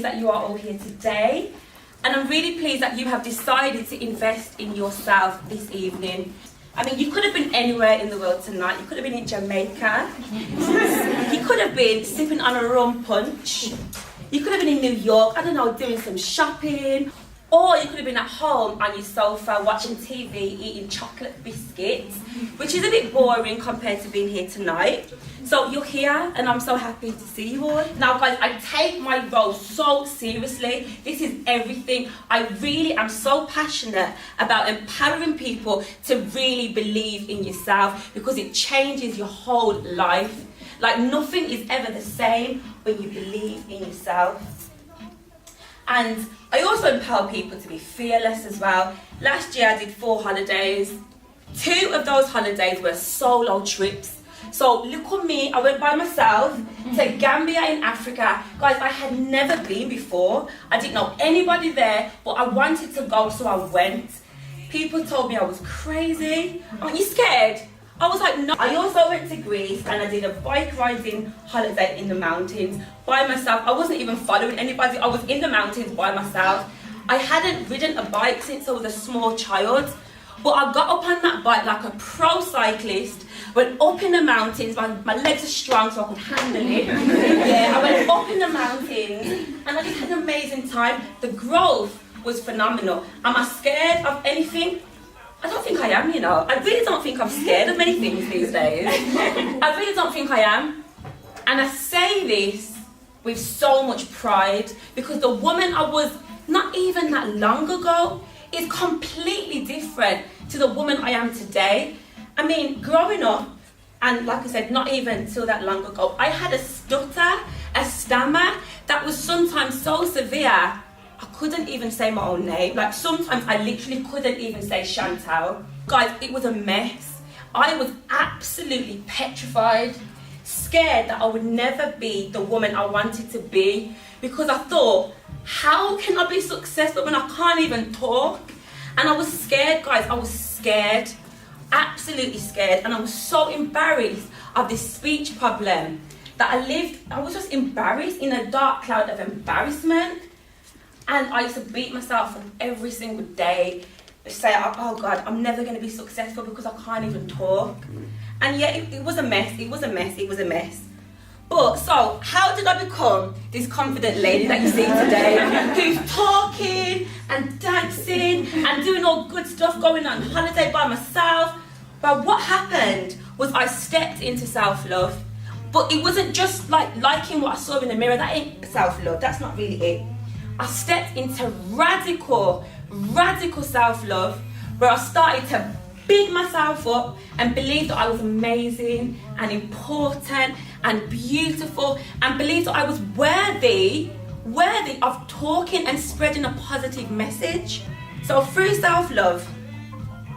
pleased that you are all here today. And I'm really pleased that you have decided to invest in yourself this evening. I mean, you could have been anywhere in the world tonight. You could have been in Jamaica. You could have been sipping on a rum punch. You could have been in New York, I don't know, doing some shopping. Or you could have been at home on your sofa watching TV, eating chocolate biscuits, which is a bit boring compared to being here tonight. So you're here and I'm so happy to see you all. Now guys, I take my role so seriously. This is everything. I really am so passionate about empowering people to really believe in yourself, because it changes your whole life. Like, nothing is ever the same when you believe in yourself. And I also empower people to be fearless as well. Last year I did 4 holidays. 2 of those holidays were solo trips. So look at me, I went by myself to Gambia in Africa. Guys, I had never been before. I didn't know anybody there, but I wanted to go, so I went. People told me I was crazy. Aren't you scared? I was like, no. I also went to Greece and I did a bike riding holiday in the mountains by myself. I wasn't even following anybody. I was in the mountains by myself. I hadn't ridden a bike since I was a small child, but I got up on that bike like a pro cyclist, went up in the mountains. My legs are strong so I could handle it. Yeah, I went up in the mountains and I just had an amazing time. The growth was phenomenal. Am I scared of anything? I don't think I am, you know. I really don't think I'm scared of many things these days. I really don't think I am. And I say this with so much pride, because the woman I was not even that long ago is completely different to the woman I am today. I mean, growing up, and like I said, not even till that long ago, I had a stutter, a stammer that was sometimes so severe I couldn't even say my own name. Like, sometimes I literally couldn't even say Chantel. Guys, it was a mess. I was absolutely petrified, scared that I would never be the woman I wanted to be, because I thought, how can I be successful when I can't even talk? And I was scared, guys. I was scared, absolutely scared. And I was so embarrassed of this speech problem that I was just embarrassed in a dark cloud of embarrassment. And I used to beat myself up every single day, say, oh God, I'm never going to be successful because I can't even talk. And yeah, it was a mess, it was a mess. But so, how did I become this confident lady that you see today, who's talking and dancing and doing all good stuff, going on holiday by myself? But what happened was I stepped into self-love. But it wasn't just like liking what I saw in the mirror. That ain't self-love, that's not really it. I stepped into radical self-love, where I started to big myself up and believe that I was amazing and important and beautiful, and believe that I was worthy of talking and spreading a positive message. So through self-love,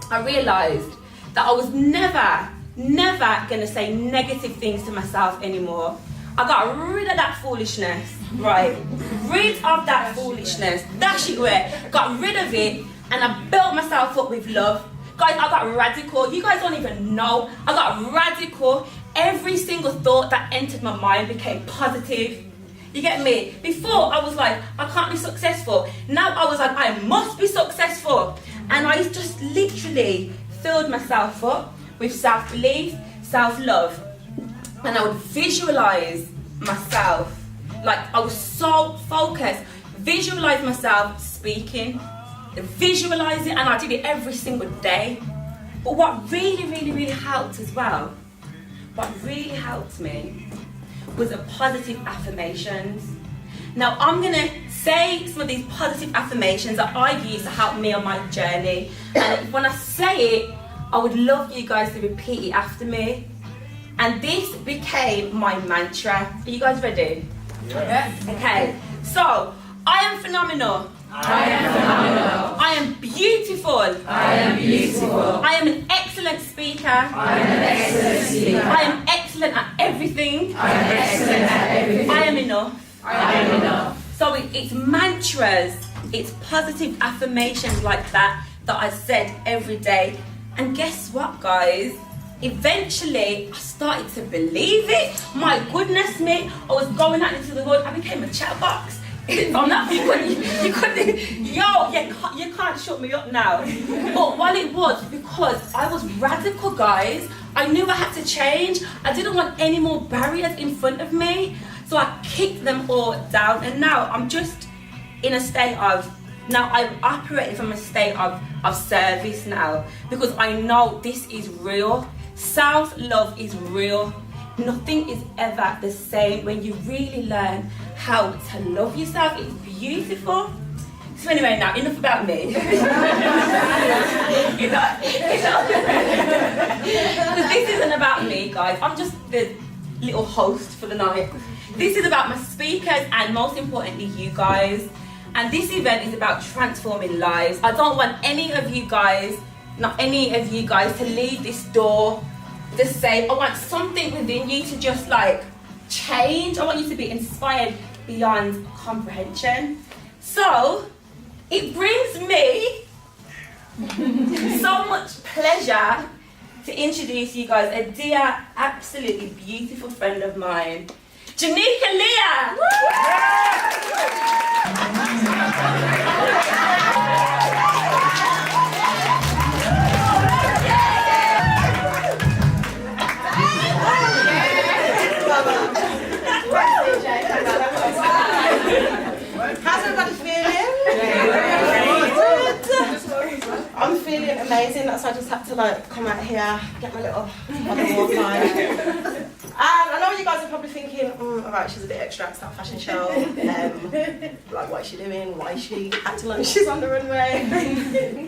I realised that I was never going to say negative things to myself anymore. I got rid of that foolishness, right? Rid of that foolishness. Dash it away. Got rid of it, and I built myself up with love. Guys, I got radical. You guys don't even know. I got radical. Every single thought that entered my mind became positive. You get me? Before, I was like, I can't be successful. Now I was like, I must be successful. And I just literally filled myself up with self-belief, self-love. And I would visualize myself. Like, I was so focused. Visualize myself speaking. Visualize it, and I did it every single day. But what really helped as well, what really helped me was the positive affirmations. Now, I'm going to say some of these positive affirmations that I use to help me on my journey. And when I say it, I would love you guys to repeat it after me. And this became my mantra. Are you guys ready? Yeah. Okay. So, I am phenomenal. I am phenomenal. I am beautiful. I am beautiful. I am an excellent speaker. I am an excellent speaker. I am excellent at everything. I am excellent at everything. I am enough. I am enough. So it's mantras, it's positive affirmations like that I said every day. And guess what, guys? Eventually, I started to believe it. My goodness me, I was going out into the world. I became a chatterbox. I'm not, you couldn't, you can't shut me up now. But what it was, because I was radical, guys, I knew I had to change. I didn't want any more barriers in front of me. So I kicked them all down, and now I'm just in a state of, now I'm operating from a state of service now, because I know this is real. Self-love is real. Nothing is ever the same when you really learn how to love yourself. It's beautiful. So anyway, now enough about me. Because this isn't about me, guys. I'm just the little host for the night. This is about my speakers and most importantly you guys. And this event is about transforming lives. I don't want any of you guys to leave this door the same. I want something within you to just like change. I want you to be inspired beyond comprehension. So it brings me so much pleasure to introduce you guys a dear, absolutely beautiful friend of mine, Jenica Leah. How's everybody feeling? I'm feeling amazing. That's why I just had to like come out here, get my little walk line. And I know you guys are probably thinking, alright, she's a bit extra at that fashion show. Like, what is she doing? Why is she acting like she's on the runway?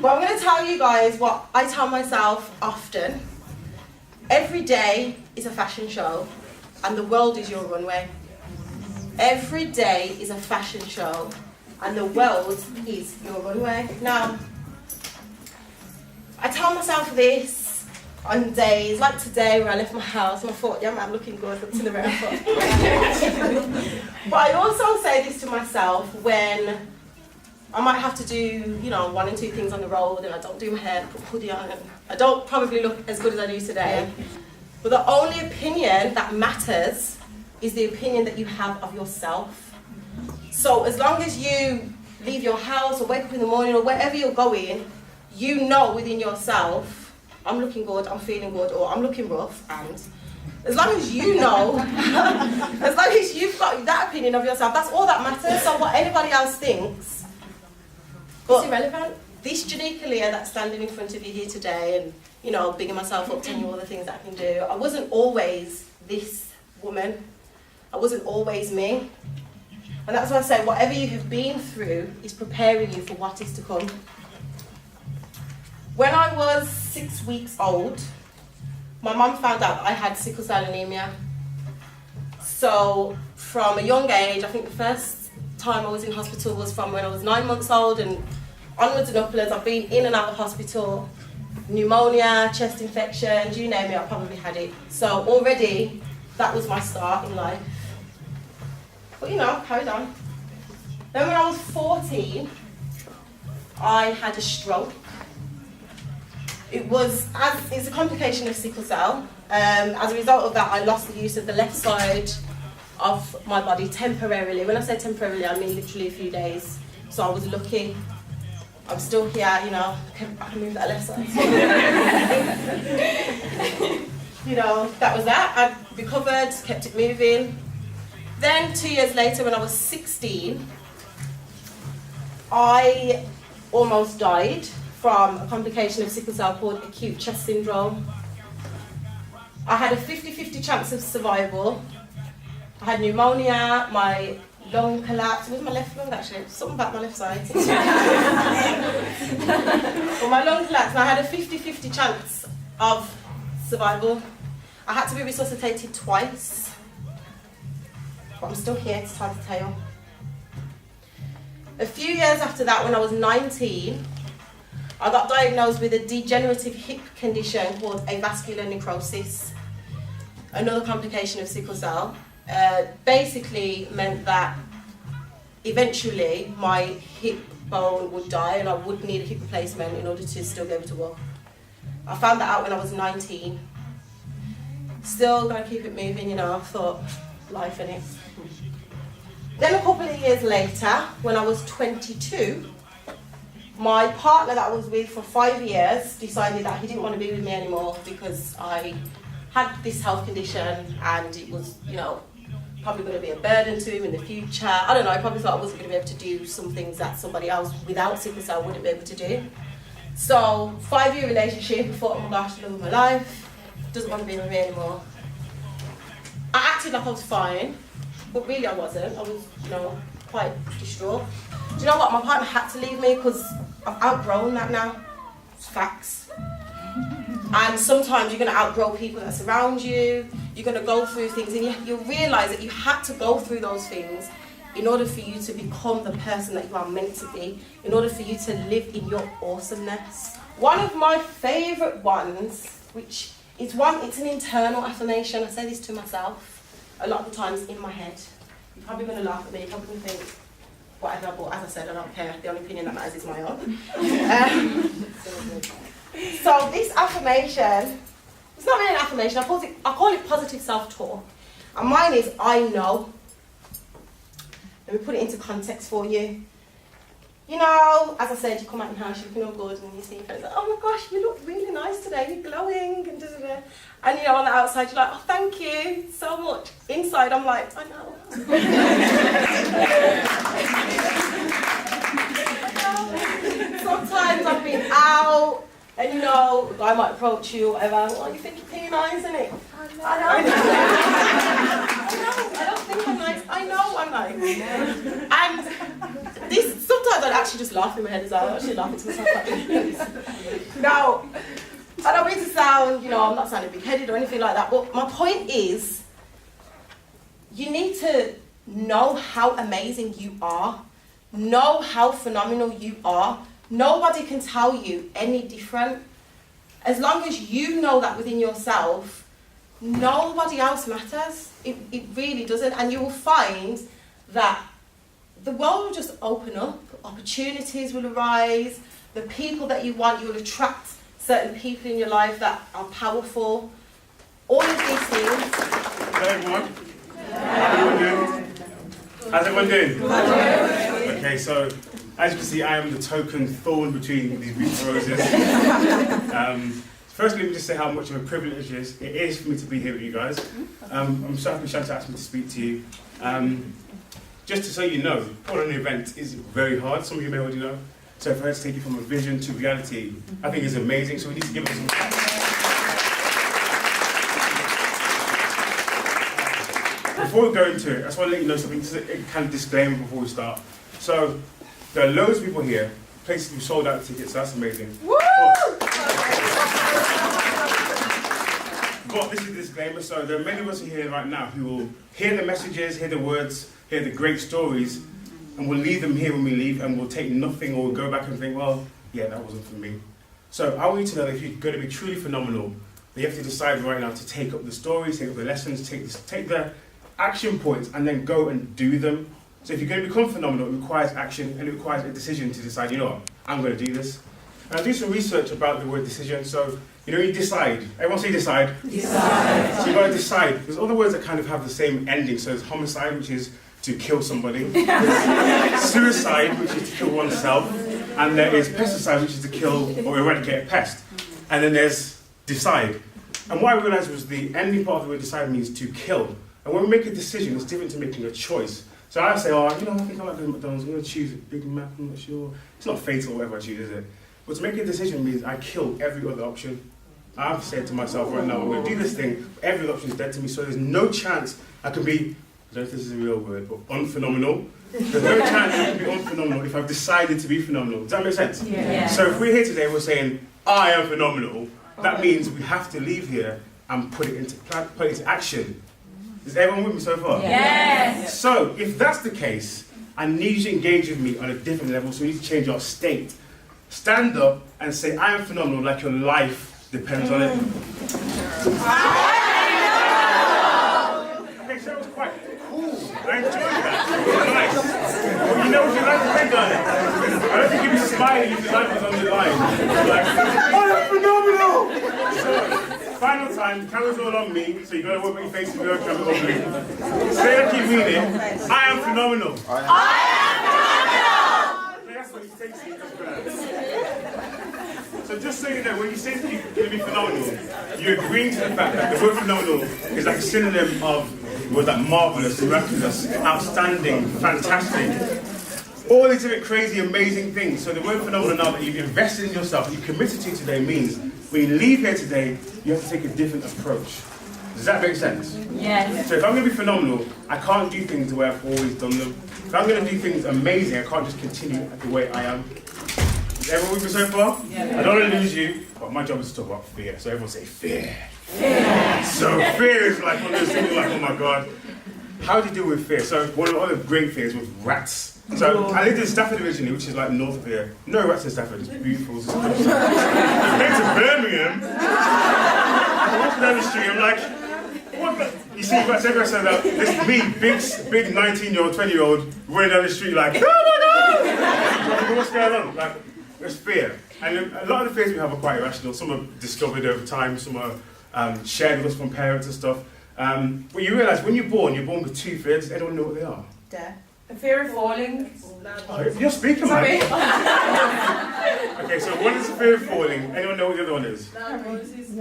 But I'm going to tell you guys what I tell myself often. Every day is a fashion show, and the world is your runway. Every day is a fashion show, and the world is your runway. Now, I tell myself this on days like today when I left my house and I thought, yeah, I'm looking good, looked in the mirror. But I also say this to myself when I might have to do, one and two things on the road and I don't do my hair, put a hoodie on, and I don't probably look as good as I do today. But the only opinion that matters is the opinion that you have of yourself. So as long as you leave your house or wake up in the morning or wherever you're going, you know within yourself, I'm looking good, I'm feeling good, or I'm looking rough, and as long as you know, as long as you've got that opinion of yourself, that's all that matters. So what anybody else thinks, it's irrelevant. This Jenica Leah that's standing in front of you here today and, bigging myself up, telling you all the things that I can do, I wasn't always this woman. I wasn't always me. And that's why I say whatever you have been through is preparing you for what is to come. When I was 6 weeks old, my mum found out I had sickle cell anemia. So from a young age, I think the first time I was in hospital was from when I was 9 months old, and onwards and upwards, I've been in and out of hospital, pneumonia, chest infections, you name it, I probably had it. So already, that was my start in life. But carried on. Then when I was 14, I had a stroke. It's a complication of sickle cell. As a result of that, I lost the use of the left side of my body temporarily. When I say temporarily, I mean literally a few days. So I was lucky. I'm still here, I can move that left side. That was that. I recovered, kept it moving. Then 2 years later, when I was 16, I almost died from a complication of sickle cell called acute chest syndrome. I had a 50-50 chance of survival. I had pneumonia, my lung collapsed. It was my left lung actually, something about my left side. Well, my lung collapsed and I had a 50-50 chance of survival. I had to be resuscitated twice. But I'm still here, it's time to tell. A few years after that, when I was 19, I got diagnosed with a degenerative hip condition called avascular necrosis, another complication of sickle cell. Basically meant that eventually my hip bone would die and I would need a hip replacement in order to still be able to walk. I found that out when I was 19. Still gonna keep it moving, I thought, life in it. Then a couple of years later, when I was 22, my partner that I was with for 5 years decided that he didn't want to be with me anymore because I had this health condition and it was, you know, probably going to be a burden to him in the future. I don't know, I probably thought I wasn't going to be able to do some things that somebody else without sickle cell wouldn't be able to do. So, 5-year relationship, I thought, oh my gosh, the love of my life, doesn't want to be with me anymore. I acted like I was fine, but really I wasn't. I was, you know, quite distraught. Do you know what? My partner had to leave me because I've outgrown that now. It's facts. And sometimes you're going to outgrow people that surround you. You're going to go through things and you'll realise that you had to go through those things in order for you to become the person that you are meant to be, in order for you to live in your awesomeness. One of my favourite ones, which is it's an internal affirmation. I say this to myself a lot of the times in my head. You're probably going to laugh at me, you're probably going to think, whatever, but as I said, I don't care. The only opinion that matters is my own. So this affirmation, it's not really an affirmation, I call it positive self-talk. And mine is, I know. Let me put it into context for you. You know, as I said, you come out in the house, you're looking all good, and you see friends like, oh my gosh, you look really nice today, you're glowing, and da-da-da. And you know, on the outside, you're like, oh, thank you so much. Inside, I'm like, I know. Sometimes I've been out, and you know, a guy might approach you, or whatever, oh, you think you're pretty nice, isn't it? I know. I don't think I'm nice. I know I'm nice. And this, sometimes I'd actually just laugh in my head as well. I'm actually laughing to myself like this. Now, I don't mean to sound, you know, I'm not sounding big-headed or anything like that, but my point is, you need to know how amazing you are, know how phenomenal you are. Nobody can tell you any different. As long as you know that within yourself, nobody else matters. It really doesn't. And you will find that the world will just open up, opportunities will arise, the people that you want, you will attract certain people in your life that are powerful. All of these things. Hello everyone. How are you doing? How's everyone doing? Okay, so as you can see, I am the token thorn between these beautiful roses. Firstly, let me just say how much of a privilege it is for me to be here with you guys. I'm so happy Chantel asked me to speak to you. Just so you know, putting on an event is very hard. Some of you may already know. So for her to take it from a vision to reality, I think is amazing. So we need to give it some. Before we go into it, I just want to let you know something, just a kind of disclaimer before we start. So there are loads of people here, places who sold out tickets, so that's amazing. But this is a disclaimer, so there are many of us here right now who will hear the messages, hear the words, hear the great stories, and we'll leave them here when we leave, and we'll take nothing, or we'll go back and think, well, yeah, that wasn't for me. So I want you to know that if you're going to be truly phenomenal, then you have to decide right now to take up the stories, take up the lessons, take the action points, and then go and do them. So if you're going to become phenomenal, it requires action, and it requires a decision to decide, you know what, I'm going to do this. And I do some research about the word decision, so, you know, you decide. Everyone say decide. Decide. So you've got to decide. There's other words that kind of have the same ending. So there's homicide, which is to kill somebody. There's suicide, which is to kill oneself. And there is pesticide, which is to kill or eradicate a pest. And then there's decide. And what I realized was the ending part of the word decide means to kill. And when we make a decision, it's different to making a choice. So I say, oh, you know, I think I like going to McDonald's. I'm going to choose a Big Mac, I'm not sure. It's not fatal whatever I choose, is it? But to make a decision means I kill every other option. I've said to myself right now, I'm going to do this thing, every other option is dead to me, so there's no chance I can be, I don't know if this is a real word, but unphenomenal. There's no chance I can be unphenomenal if I've decided to be phenomenal. Does that make sense? Yeah. So if we're here today, we're saying, I am phenomenal, that means we have to leave here and put it into action. Is everyone with me so far? Yes. So if that's the case, I need you to engage with me on a different level, so we need to change our state. Stand up and say, I am phenomenal, like your life depends on it. Okay, so that was quite cool. I enjoyed that. Nice. Well, you know, if your life depends on it, I don't think you'd be smiling if your life was on the line. Like, I am phenomenal! So, Final time, the camera's all on me, so you gotta work with your face to be okay, ugly. Say like you mean it. I am phenomenal. That's what you say to yourself. So just so you know, when you say you're going to be phenomenal, you're agreeing to the fact that the word phenomenal is like a synonym of words like marvelous, miraculous, outstanding, fantastic. All these different crazy, amazing things. So the word phenomenal now that you've invested in yourself, that you've committed to today means when you leave here today, you have to take a different approach. Does that make sense? Yes. So if I'm going to be phenomenal, I can't do things the way I've always done them. If I'm going to do things amazing, I can't just continue the way I am. Is everyone with me so far? Yeah. I don't want to lose you, but my job is to talk about fear. So everyone say fear. Fear. So fear is like one of those things like, oh my God. How do you deal with fear? So one of the other great fears was rats. So I lived in Stafford originally, which is like north of here. No rats in Stafford, it's beautiful. It's close to Birmingham. I'm walking down the street, I'm like, what the? You see rats everywhere, so that this me, big 19-year-old, 20-year-old, running down the street like, oh my God! What's going on? Like, there's fear. And a lot of the fears we have are quite irrational. Some are discovered over time, some are shared with us from parents and stuff. But you realise when you're born with two fears. Does anyone know what they are? Death. The fear of falling. Oh, you're speaking, man. Okay, so one is the fear of falling. Anyone know what the other one is? Loud noises.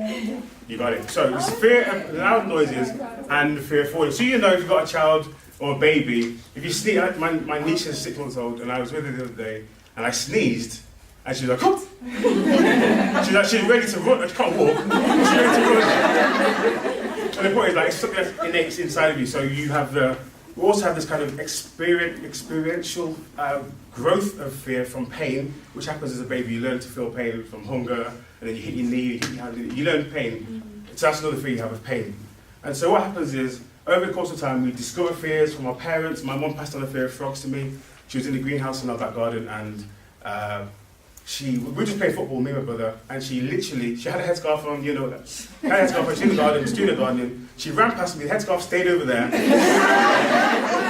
You got it. So it's the fear of loud noises and the fear of falling. So you know if you've got a child or a baby, if you sneeze, my niece is 6 months old and I was with her the other day and I sneezed and she was like, oh! she's ready to run. She can't walk. She's ready to run. And the point is like, it's something that's innate inside of you. So you have we also have this kind of experiential growth of fear from pain, which happens as a baby. You learn to feel pain from hunger, and then you hit your knee, you hit your hand, you learn pain. So that's another fear you have of pain. And so what happens is, over the course of time, we discover fears from our parents. My mum passed on a fear of frogs to me. She was in the greenhouse in our back garden, and we were just playing football, me and my brother, and she had a headscarf on, you know that. Had a headscarf on, she was in the garden, was doing the gardening. She ran past me, the headscarf stayed over there.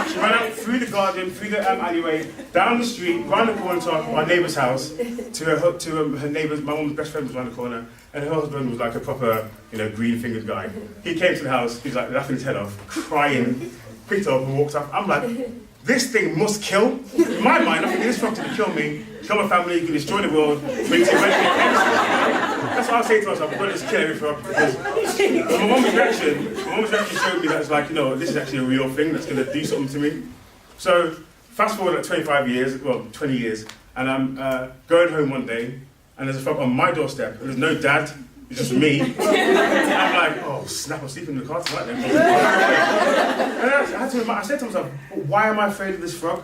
She ran out through the garden, through the alleyway, down the street, round the corner to our neighbour's house, to her neighbour's, my mum's best friend was around the corner, and her husband was like a proper, green-fingered guy. He came to the house, he was like laughing his head off, crying, picked it up and walked off. I'm like, this thing must kill. In my mind, I'm thinking this frog can kill me, kill my family, you can destroy the world. That's what I was saying to myself, I'm going to just kill every frog. Because my mum's reaction showed me that it's like, this is actually a real thing that's going to do something to me. So, fast forward like 20 years, and I'm going home one day, and there's a frog on my doorstep, and there's no dad, it's just me. And I'm like, oh snap, I'm sleeping in the car tonight then. And I said to myself, why am I afraid of this frog?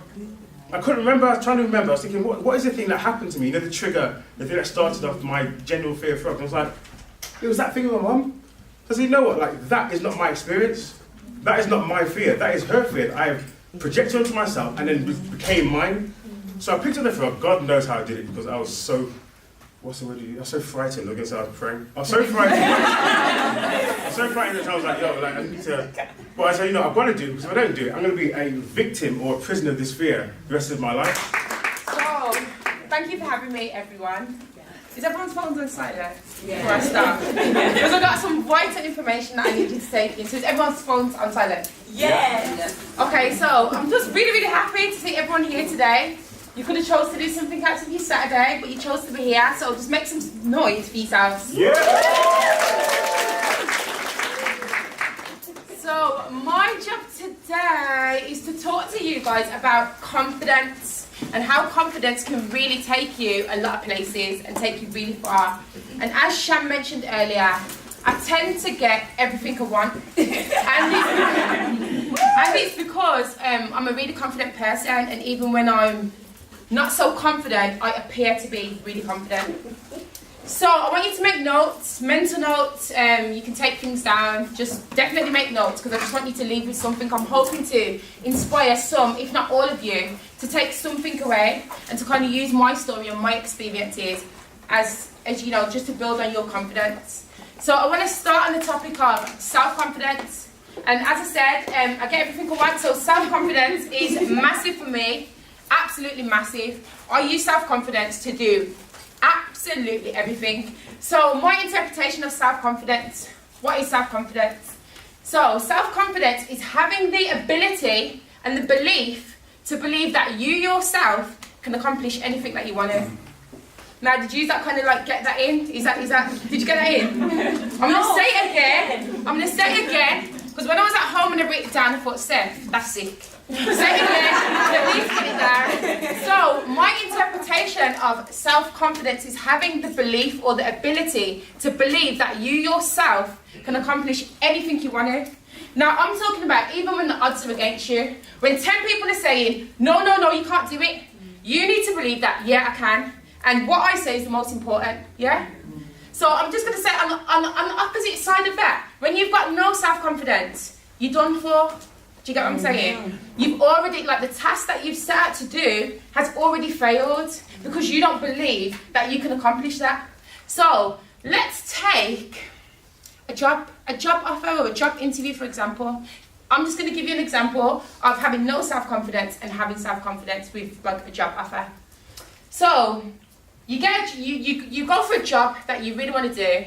I couldn't remember, I was trying to remember, I was thinking, what is the thing that happened to me? The trigger, the thing that started off my general fear of frogs. I was like, it was that thing with my mum. Because you know what, that is not my experience. That is not my fear, that is her fear. I have projected onto myself and then became mine. So I picked up the frog, God knows how I did it, because I was so, what's the word you use? I was so frightened, I guess I was praying. I was so frightened. That I was like, I need to. But I said, I've got to do it, because if I don't do it, I'm going to be a victim or a prisoner of this fear the rest of my life. So, thank you for having me, everyone. Is everyone's phones on silent before I start? Because I've got some vital information that I need you to take in. So is everyone's phones on silent? Yes. Okay, so I'm just really, really happy to see everyone here today. You could have chose to do something else on your Saturday, but you chose to be here, so just make some noise for yourselves. Yeah. So my job today is to talk to you guys about confidence and how confidence can really take you a lot of places and take you really far. And as Sham mentioned earlier, I tend to get everything I want. and it's because I'm a really confident person, and even when I'm not so confident, I appear to be really confident. So I want you to make notes, mental notes. You can take things down. Just definitely make notes, because I just want you to leave with something. I'm hoping to inspire some, if not all of you, to take something away and to kind of use my story and my experiences as just to build on your confidence. So I want to start on the topic of self-confidence. And as I said, I get everything I want. So self-confidence is massive for me, absolutely massive. I use self-confidence to do absolutely everything. So my interpretation of self-confidence What is self-confidence? So self-confidence is having the ability and the belief to believe that you yourself can accomplish anything that you want to. Now, did you kind of like get that in? Is that? Did you get that in? I'm gonna say it again. Because when I was at home and I wrote it down, I thought, Seth, that's sick. Say it again. At least get it there. So my interpretation of self-confidence is having the belief or the ability to believe that you yourself can accomplish anything you want to. Now, I'm talking about even when the odds are against you. When 10 people are saying, no, you can't do it. You need to believe that, yeah, I can. And what I say is the most important, yeah? So I'm just going to say on the opposite side of that, when you've got no self-confidence, you're done for. Do you get what I'm saying? You've already, like the task that you've set out to do has already failed because you don't believe that you can accomplish that. So let's take a job offer or a job interview, for example. I'm just going to give you an example of having no self-confidence and having self-confidence with like a job offer. So you go for a job that you really want to do.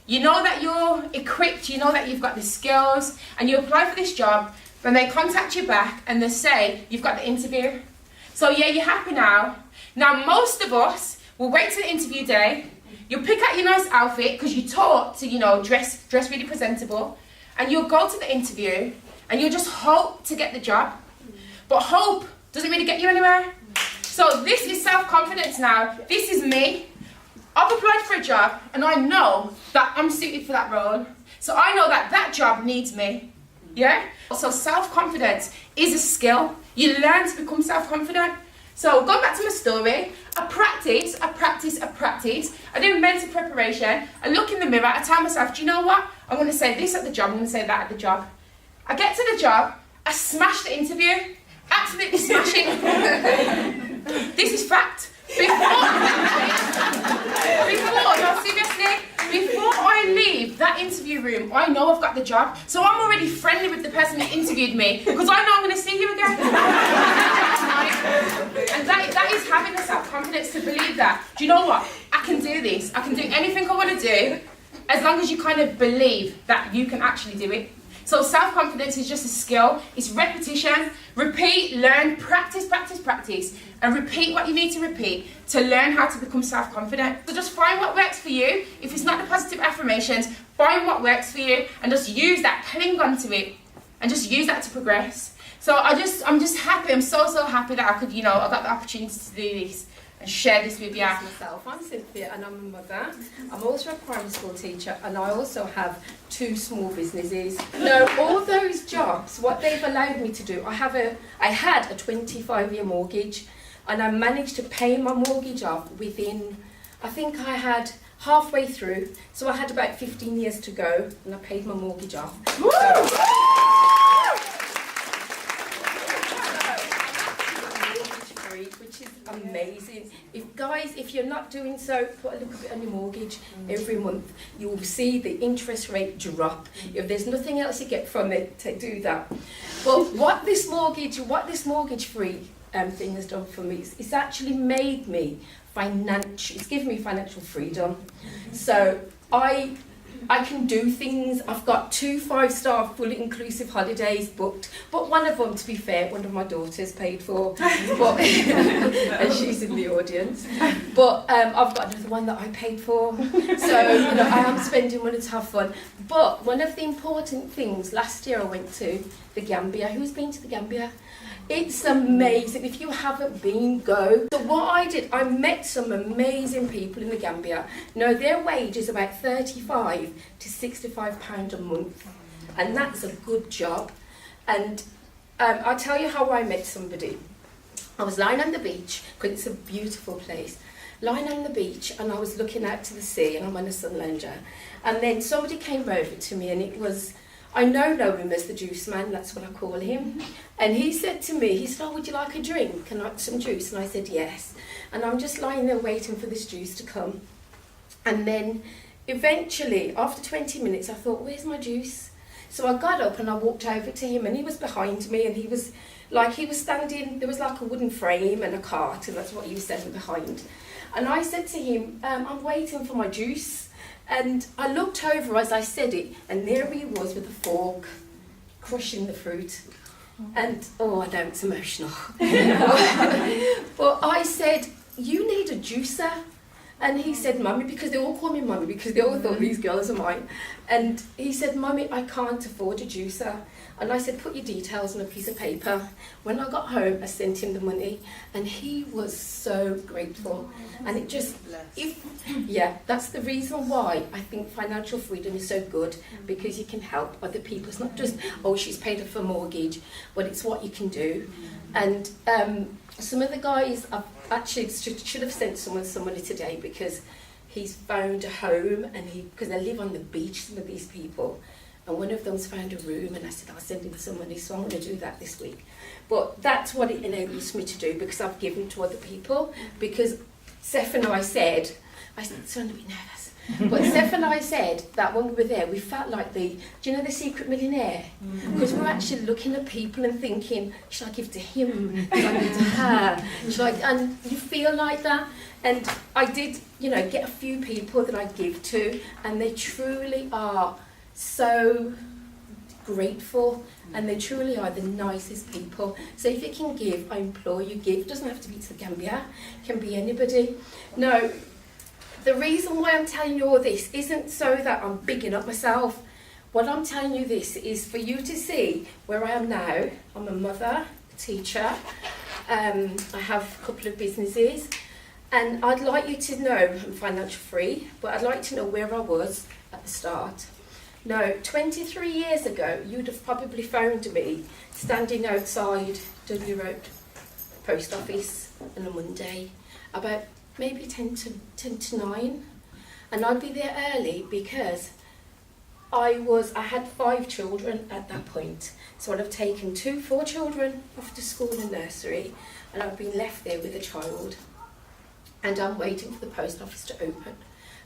You know that you're equipped, you know that you've got the skills, and you apply for this job, then they contact you back and they say you've got the interview. So yeah, you're happy now. Now most of us will wait till the interview day. You'll pick out your nice outfit because you're taught to, dress really presentable, and you'll go to the interview and you'll just hope to get the job. But hope doesn't really get you anywhere. So this is self-confidence now. This is me. I've applied for a job and I know that I'm suited for that role. So I know that that job needs me. Yeah? So self-confidence is a skill. You learn to become self-confident. So going back to my story, I practice. I do mental preparation. I look in the mirror, I tell myself, do you know what? I'm going to say this at the job, I'm going to say that at the job. I get to the job, I smash the interview. Absolutely smash it. This is fact. Before I leave that interview room, I know I've got the job. So I'm already friendly with the person that interviewed me because I know I'm going to see you again. And that is having the self-confidence to believe that, do you know what? I can do this. I can do anything I want to do as long as you kind of believe that you can actually do it. So self-confidence is just a skill. It's repetition. Repeat, learn, practice, and repeat what you need to repeat to learn how to become self-confident. So just find what works for you. If it's not the positive affirmations, find what works for you and just use that, cling on to it, and just use that to progress. So I'm just happy. I'm so happy that I could, I got the opportunity to do this and share this with you. Myself, I'm Cynthia and I'm a mother. I'm also a primary school teacher and I also have 2 small businesses. No, all those jobs, what they've allowed me to do, I had a 25-year mortgage and I managed to pay my mortgage off within, I think I had halfway through, so I had about 15 years to go and I paid my mortgage off. Which is amazing. If you're not doing so, put a little bit on your mortgage every month. You will see the interest rate drop. If there's nothing else you get from it, to do that. But what this mortgage-free thing has done for me is it's actually made me it's given me financial freedom. So I can do things. I've got 2 5-star fully inclusive holidays booked, but one of them, to be fair, one of my daughters paid for, but and she's in the audience. But I've got another one that I paid for. So I am spending money to have fun. But one of the important things, last year I went to the Gambia. Who's been to the Gambia? It's amazing. If you haven't been, go. So what I did, I met some amazing people in the Gambia. Their wage is about £35 to £65 a month, and that's a good job. And I'll tell you how I met somebody. I was lying on the beach, because it's a beautiful place, lying on the beach, and I was looking out to the sea, and I'm on a sun lounger. And then somebody came over to me, and it was, I know him as the juice man, that's what I call him. And he said to me, oh, would you like a drink? Can I have some juice? And I said, yes. And I'm just lying there waiting for this juice to come. And then eventually, after 20 minutes, I thought, where's my juice? So I got up and I walked over to him, and he was behind me, and he was standing, there was like a wooden frame and a cart, and that's what he was standing behind. And I said to him, I'm waiting for my juice. And I looked over as I said it, and there he was with a fork, crushing the fruit. And, oh, I know it's emotional. But I said, you need a juicer. And he said, Mummy, because they all call me Mummy, because they all thought these girls are mine. And he said, Mummy, I can't afford a juicer. And I said, put your details on a piece of paper. When I got home, I sent him the money, and he was so grateful. And it just, that's the reason why I think financial freedom is so good, because you can help other people. It's not just, oh, she's paid off a mortgage, but it's what you can do. And some of the guys, I've actually should have sent someone some money today, because he's found a home, and because they live on the beach, some of these people. And one of them's found a room, and I said, I'll send him some money, so I'm going to do that this week. But that's what it enables me to do, because I've given to other people. Because Seph and I said, starting to be nervous, but Seph and I said that when we were there, we felt like do you know the Secret Millionaire? Because we were actually looking at people and thinking, should I give to him? Should I give to her? And you feel like that. And I did, get a few people that I give to, and they truly are so grateful, and they truly are the nicest people. So if you can give, I implore you, give. It doesn't have to be to the Gambia, it can be anybody. No, the reason why I'm telling you all this isn't so that I'm bigging up myself. What I'm telling you this is for you to see where I am now. I'm a mother, a teacher, I have a couple of businesses, and I'd like you to know I'm financially free, but I'd like to know where I was at the start. No, 23 years ago, you'd have probably found me standing outside Dudley Road Post Office on a Monday, about maybe 10 to 9. And I'd be there early because I had 5 children at that point. So I'd have taken 4 children off to school and nursery, and I've been left there with a child. And I'm waiting for the post office to open,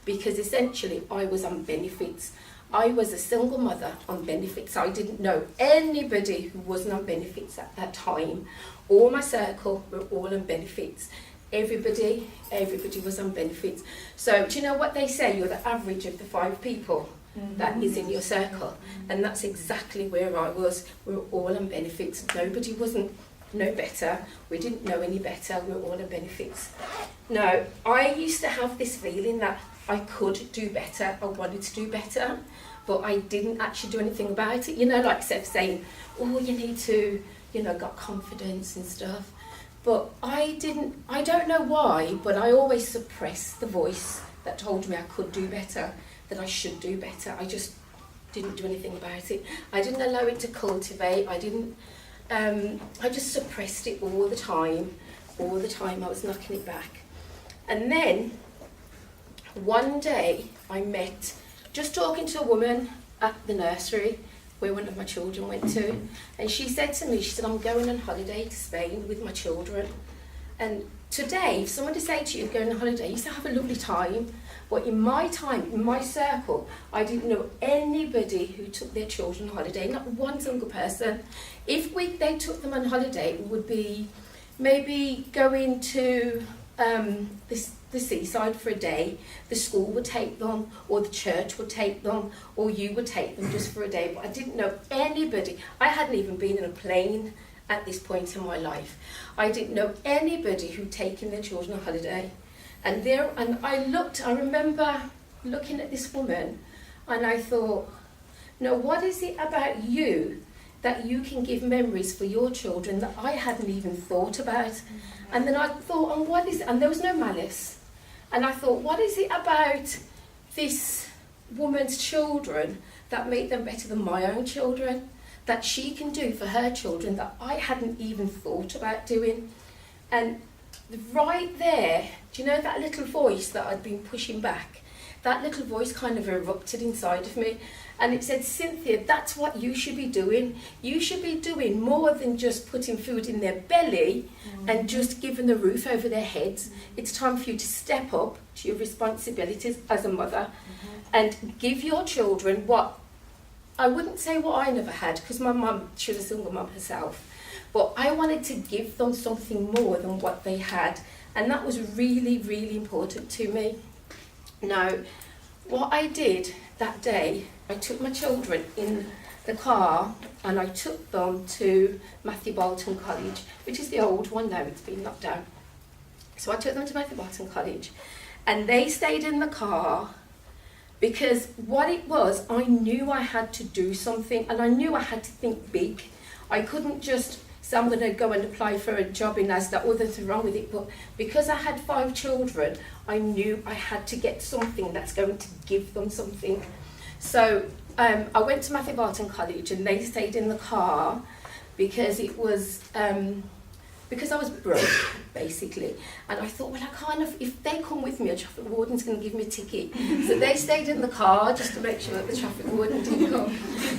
because essentially I was on benefits. I was a single mother on benefits. I didn't know anybody who wasn't on benefits at that time. All my circle were all on benefits. Everybody was on benefits. So do you know what they say? You're the average of the 5 people that is in your circle. And that's exactly where I was. We were all on benefits. Nobody wasn't no better. We didn't know any better. We were all on benefits. No, I used to have this feeling that I could do better, I wanted to do better, but I didn't actually do anything about it. Like Seth saying, oh, you need to, got confidence and stuff. But I don't know why, but I always suppressed the voice that told me I could do better, that I should do better. I just didn't do anything about it. I didn't allow it to cultivate. I just suppressed it all the time. I was knocking it back. And then one day I met, just talking to a woman at the nursery where one of my children went to, and she said to me, I'm going on holiday to Spain with my children. And today, if somebody say to you, going on holiday, you say, have a lovely time. But in my time, in my circle, I didn't know anybody who took their children on holiday, not one single person. If they took them on holiday, it would be maybe going to the seaside for a day. The school would take them, or the church would take them, or you would take them just for a day. But I didn't know anybody. I hadn't even been in a plane at this point in my life. I didn't know anybody who'd taken their children on holiday. And I remember looking at this woman, and I thought, no, what is it about you that you can give memories for your children that I hadn't even thought about? And then I thought, and what is it? And there was no malice. And I thought, what is it about this woman's children that make them better than my own children, that she can do for her children that I hadn't even thought about doing? And right there, do you know that little voice that I'd been pushing back? That little voice kind of erupted inside of me, and it said, Cynthia, that's what you should be doing. You should be doing more than just putting food in their belly and just giving the roof over their heads. It's time for you to step up to your responsibilities as a mother and give your children what, I wouldn't say what I never had, because my mum, she was a single mum herself, but I wanted to give them something more than what they had, and that was really, really important to me. Now, What I did that day, I took my children in the car and I took them to Matthew Bolton College, which is the old one now, it's been knocked down. So I took them to Matthew Bolton College and they stayed in the car because what it was, I knew I had to do something and I knew I had to think big. I couldn't just say I'm going to go and apply for a job in Asda, or there's wrong with it, but because I had 5 children, I knew I had to get something that's going to give them something. So I went to Matthew Barton College and they stayed in the car because it was because I was broke, basically. And I thought, well, I kind of, if they come with me, a traffic warden's going to give me a ticket. So they stayed in the car just to make sure that the traffic warden didn't come.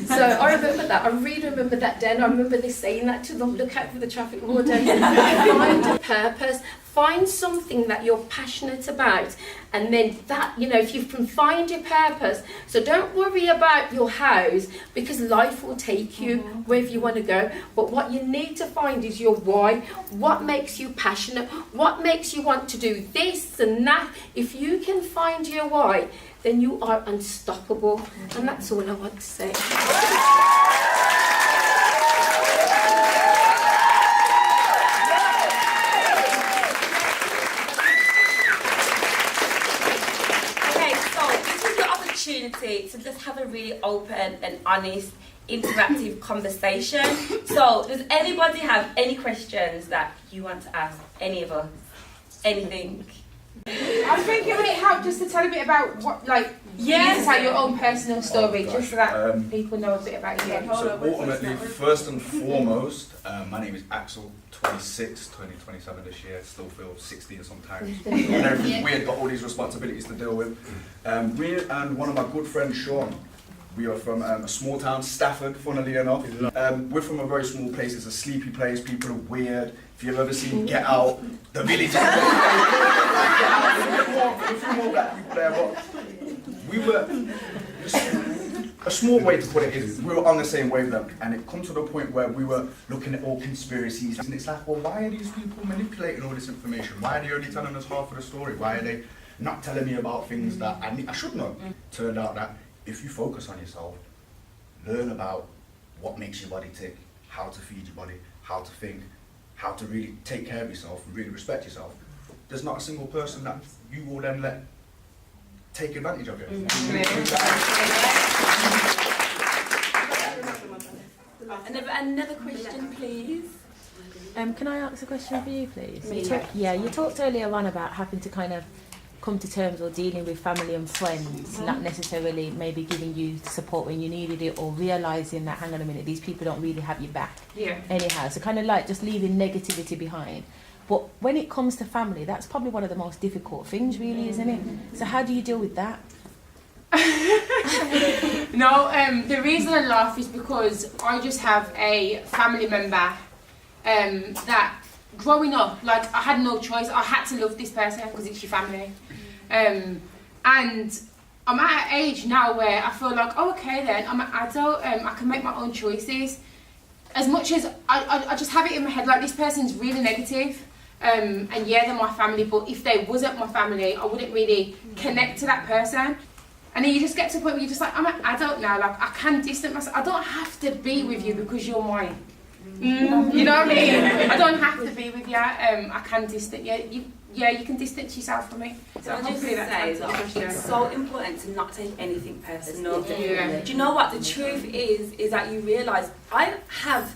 So I remember that. I really remember that day. And I remember they saying that to them, look out for the traffic warden. Find a purpose. Find something that you're passionate about. And then that, you know, if you can find your purpose. So don't worry about your house because life will take you wherever you want to go. But what you need to find is your why. What makes you passionate? What makes you want to do this and that? If you can find your why, then you are unstoppable. And that's all I want to say. To just have a really open and honest, interactive conversation. So, does anybody have any questions that you want to ask any of us? Anything? I think it would help just to tell a bit about what, like, yes, tell your own personal story, just so that people know a bit about you. So ultimately, first and foremost, my name is Axel, 26, 27 this year, still feel 16 sometimes. Everything's weird, got all these responsibilities to deal with. Me and one of my good friends, Sean, we are from a small town, Stafford, funnily enough. We're from a very small place, it's a sleepy place, people are weird. If you've ever seen Get Out, the village. There's a few more black people there, but we were, a small way to put it is, we were on the same wavelength, and it come to the point where we were looking at all conspiracies, and it's like, well, why are these people manipulating all this information? Why are they only telling us half of the story? Why are they not telling me about things that I should know? Turned out that if you focus on yourself, learn about what makes your body tick, how to feed your body, how to think, how to really take care of yourself and really respect yourself, there's not a single person that you will then let take advantage of it. Another question, please. Can I ask a question for you, please? You talked earlier on about having to kind of come to terms or dealing with family and friends, not necessarily maybe giving you support when you needed it, or realising that, hang on a minute, these people don't really have your back anyhow. So kind of like just leaving negativity behind. But when it comes to family, that's probably one of the most difficult things, really, isn't it? So how do you deal with that? No, the reason I laugh is because I just have a family member that growing up, like, I had no choice. I had to love this person because it's your family. And I'm at an age now where I feel like, oh, okay then, I'm an adult, I can make my own choices. As much as I just have it in my head, like, this person's really negative, and yeah, they're my family, but if they wasn't my family, I wouldn't really connect to that person. And then you just get to a point where you're just like, I'm an adult now, like, I can distance myself. I don't have to be with you because you're mine. You know what I mean? I don't have to be with you. I can distance. You can distance yourself from me. So I just say that it's so important to not take anything personal. Yeah. Do you know what the truth is that you realise I have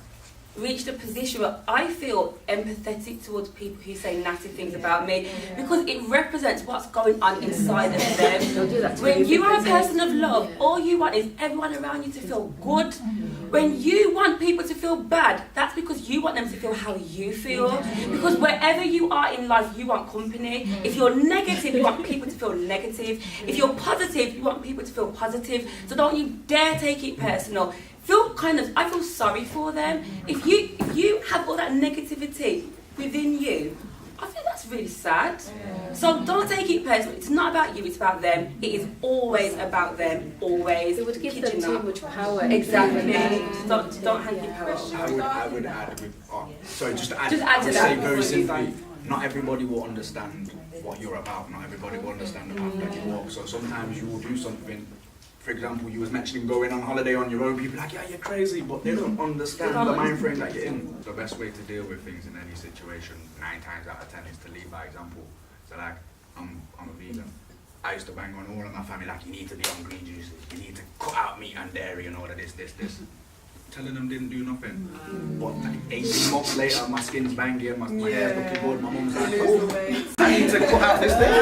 reached a position where I feel empathetic towards people who say nasty things about me, because it represents what's going on inside of them. When you are a person of love, all you want is everyone around you to feel good. When you want people to feel bad, that's because you want them to feel how you feel. Because wherever you are in life, you want company. If you're negative, you want people to feel negative. If you're positive, you want people to feel positive. So don't you dare take it personal. I feel sorry for them. If you have all that negativity within you, I think that's really sad. So don't take it personal. It's not about you, it's about them. It is always about them, always. It would give them too much power. Exactly. Don't hand your power. I would add with, just to add to I would that. say very simply, not everybody will understand what you're about. Not everybody will understand the path that you walk. So sometimes you will do something. For example, you was mentioning going on holiday on your own. People are like, yeah, you're crazy, but they don't understand the mind frame that you're in. The best way to deal with things in any situation, 9 times out of 10, is to lead by example. So like, I'm a vegan. I used to bang on all of my family like, you need to be on green juices, you need to cut out meat and dairy and all of this. Telling them didn't do nothing. But like 18 months later, my skin's banging, my hair's looking good, my mum's like, oh, I need to cut out this thing.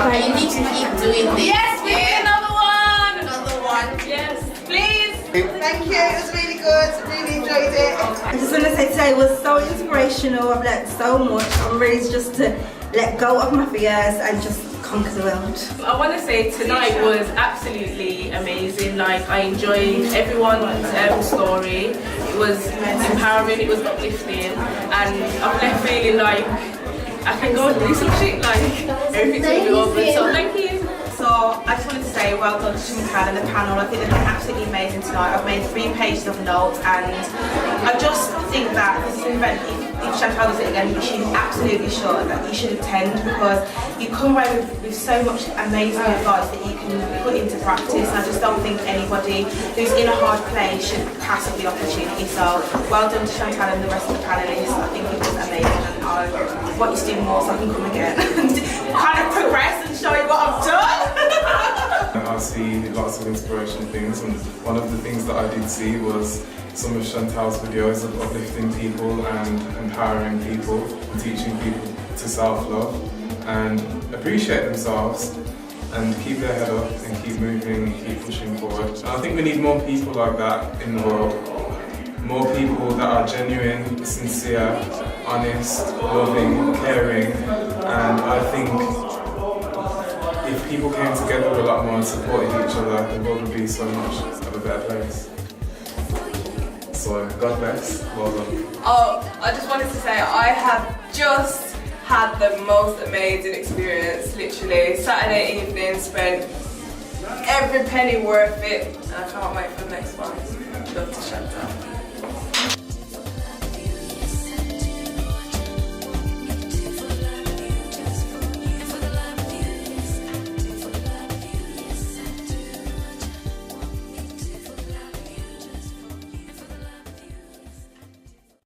Right, you need to keep doing this. Yes, we need another one. Another one. Yes, please. Thank you, it was really good, really enjoyed it. I just want to say today was so inspirational, I've learned so much. I'm ready just to let go of my fears and just conquer the world. I want to say tonight was absolutely amazing. Like, I enjoyed everyone's story. It was empowering, it was uplifting, and I'm left feeling like I can go and do some shit, like everything's going to be over. So thank you. So I just wanted to say well done to Chantel and the panel. I think they've been absolutely amazing tonight. I've made 3 pages of notes, and I just think that this is an event, if Chantel does it again, she's absolutely sure that you should attend, because you come away with so much amazing advice that you can put into practice. And I just don't think anybody who's in a hard place should pass up the opportunity. So well done to Chantel and the rest of the panelists. I think it was amazing, and I want you to do more so I can come again and kind of progress and show you what I've done. I see lots of inspirational things, and one of the things that I did see was some of Chantel's videos of uplifting people and empowering people and teaching people to self-love and appreciate themselves and keep their head up and keep moving and keep pushing forward. And I think we need more people like that in the world. More people that are genuine, sincere, honest, loving, caring, and I think if people came together a lot more and supported each other, the world would be so much of a better place. So, God bless, well done. Oh, I just wanted to say I have just had the most amazing experience, literally. Saturday evening, spent every penny worth it, and I can't wait for the next one. Love to Chantel.